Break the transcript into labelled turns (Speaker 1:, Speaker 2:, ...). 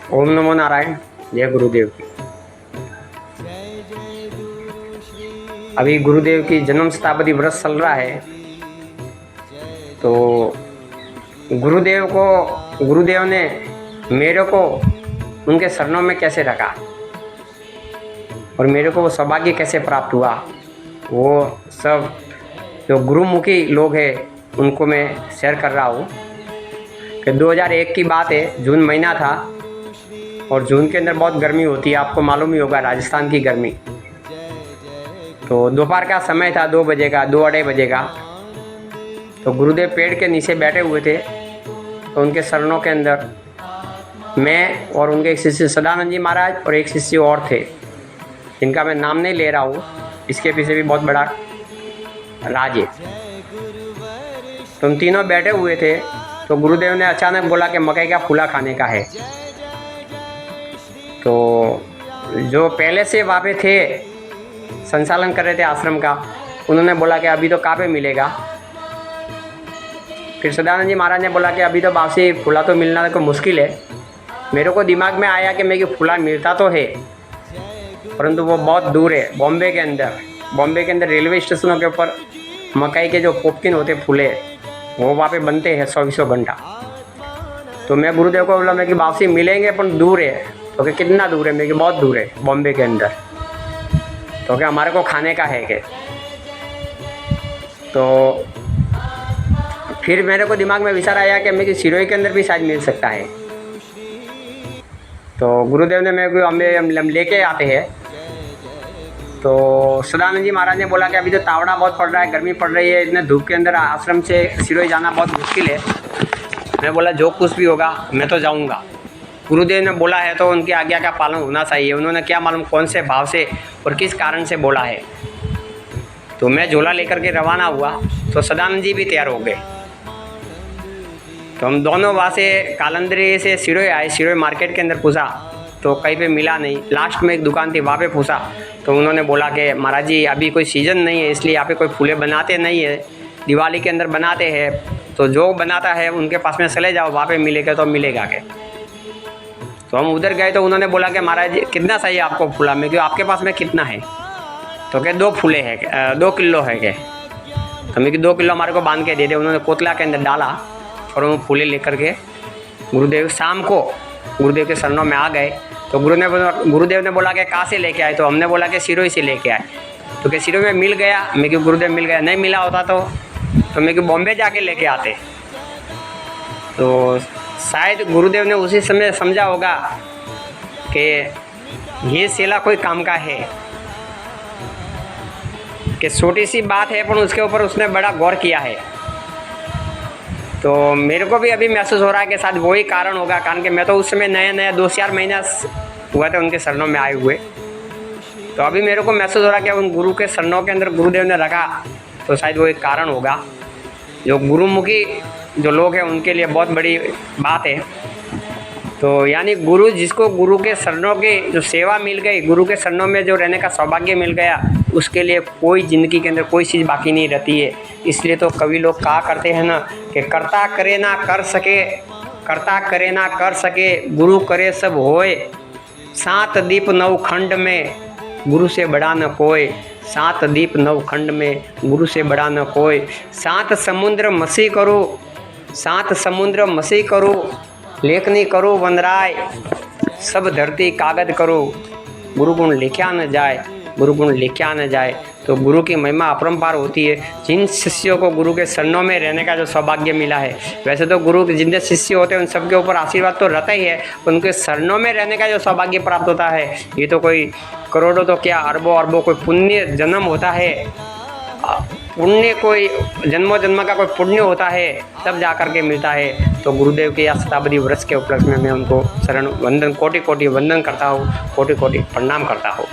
Speaker 1: ओम नमो नारायण। जय गुरुदेव की। अभी गुरुदेव की जन्म शताब्दी वर्ष चल रहा है, तो गुरुदेव ने मेरे को उनके चरणों में कैसे रखा और मेरे को वो सौभाग्य कैसे प्राप्त हुआ, वो सब जो गुरुमुखी लोग हैं उनको मैं शेयर कर रहा हूँ। कि 2001 की बात है, जून महीना था और जून के अंदर बहुत गर्मी होती है, आपको मालूम ही होगा राजस्थान की गर्मी। तो दोपहर का समय था, 2 बजे का, 2-2:30 बजे का। तो गुरुदेव पेड़ के नीचे बैठे हुए थे, तो उनके चरणों के अंदर मैं और उनके एक शिष्य सदानंद जी महाराज और एक शिष्य और थे, जिनका मैं नाम नहीं ले रहा हूँ, इसके पीछे भी बहुत बड़ा राज है। तो हम तीनों बैठे हुए थे, तो गुरुदेव ने अचानक बोला कि मकई का फूला खाने का है। तो जो पहले से वहाँ पे थे, संचालन कर रहे थे आश्रम का, उन्होंने बोला कि अभी तो कहाँ पे मिलेगा। फिर सदानंद जी महाराज ने बोला कि अभी तो बासी फूला तो मिलना तो मुश्किल है। मेरे को दिमाग में आया कि मेरे फूला मिलता तो है, परंतु वो बहुत दूर है, बॉम्बे के अंदर रेलवे स्टेशनों के ऊपर मकई के जो पोपकिन होते फूले, वो वहाँ पे बनते हैं 24 घंटा। तो मैं गुरुदेव को बोला मैं कि बासी मिलेंगे पर दूर है। तो कि कितना दूर है? मैं कि बहुत दूर है, बॉम्बे के अंदर। तो क्या हमारे को खाने का है क्या? तो फिर मेरे को दिमाग में विचार आया कि मेरे सिरोही के अंदर भी शायद मिल सकता है। तो गुरुदेव ने मेरे को हम लेके आते हैं। तो सदानंद जी महाराज ने बोला कि अभी तो तावड़ा बहुत पड़ रहा है, गर्मी पड़ रही है, इतने धूप के अंदर आश्रम से सिरोही जाना बहुत मुश्किल है। मैं बोला जो कुछ भी होगा मैं तो जाऊंगा। गुरुदेव ने बोला है तो उनकी आज्ञा का पालन होना चाहिए। उन्होंने क्या मालूम कौन से भाव से और किस कारण से बोला है। तो मैं झोला लेकर के रवाना हुआ, तो सदानंद जी भी तैयार हो गए। तो हम दोनों वहाँ से कालंदरी से सिरोही आए। सिरोही मार्केट के अंदर पूछा तो कहीं पे मिला नहीं। लास्ट में एक दुकान थी, वहाँ पे पूछा तो उन्होंने बोला कि महाराज जी अभी कोई सीज़न नहीं है, इसलिए यहाँ पे कोई फूले बनाते नहीं है, दिवाली के अंदर बनाते हैं। तो जो बनाता है उनके पास में चले जाओ, वहाँ पे मिलेगा तो मिलेगा के। तो हम उधर गए तो उन्होंने बोला कि महाराज जी कितना चाहिए आपको फूला? मैं क्यों आपके पास में कितना है? तो क्या 2 फूले है, 2 किलो है क्या? तो मैं कि 2 किलो हमारे को बांध के दे दे। उन्होंने कोतला के अंदर डाला और वो फूले लेकर के गुरुदेव शाम को गुरुदेव के चरणों में आ गए। तो गुरुदेव ने बोला कि कहाँ से लेके आए? तो हमने बोला कि सिरोही से लेके आए। तो क्या सिरोही में मिल गया? मैं क्यों गुरुदेव मिल गया। नहीं मिला होता तो मैं क्यों बॉम्बे जाके लेके आते। तो शायद गुरुदेव ने उसी समय समझा होगा कि ये सेला कोई काम का है, कि छोटी सी बात है पर उसके ऊपर उसने बड़ा गौर किया है। तो मेरे को भी अभी महसूस हो रहा है कि शायद वही कारण होगा, कारण कि मैं तो उस समय नया 2-4 महीना हुआ था उनके चरणों में आए हुए। तो अभी मेरे को महसूस हो रहा है कि उन गुरु के चरणों के अंदर गुरुदेव ने रखा, तो शायद वो एक कारण होगा। जो गुरुमुखी जो लोग हैं उनके लिए बहुत बड़ी बात है। तो यानी गुरु जिसको गुरु के चरणों की जो सेवा मिल गई, गुरु के चरणों में जो रहने का सौभाग्य मिल गया, उसके लिए कोई ज़िंदगी के अंदर कोई चीज़ बाकी नहीं रहती है। इसलिए तो कवि लोग कहा करते हैं ना कि करता करे ना कर सके, करता करे ना कर सके, गुरु करे सब होए। 7 दीप 9 खंड में गुरु से बड़ा न कोई, 7 दीप 9 खंड में गुरु से बड़ा न कोई। 7 समुद्र मसी करो, 7 समुद्र मसी करो, लेखनी करो वनराय, सब धरती कागज करो, गुरु गुण लिखा न जाए, गुरु गुण लिखा न जाए। तो गुरु की महिमा अपरंपार होती है। जिन शिष्यों को गुरु के चरणों में रहने का जो सौभाग्य मिला है, वैसे तो गुरु के जितने शिष्य होते हैं उन सबके ऊपर आशीर्वाद तो रहता ही है, उनके चरणों में रहने का जो सौभाग्य प्राप्त होता है, ये तो कोई करोड़ों तो क्या अरबों कोई पुण्य जन्म होता है, पुण्य कोई जन्मों जन्म का कोई पुण्य होता है, तब जा कर के मिलता है। तो गुरुदेव के या शताब्दी वर्ष के उपलक्ष्य में मैं उनको शरण वंदन कोटि कोटि वंदन करता हूँ, कोटि कोटि प्रणाम करता हूँ।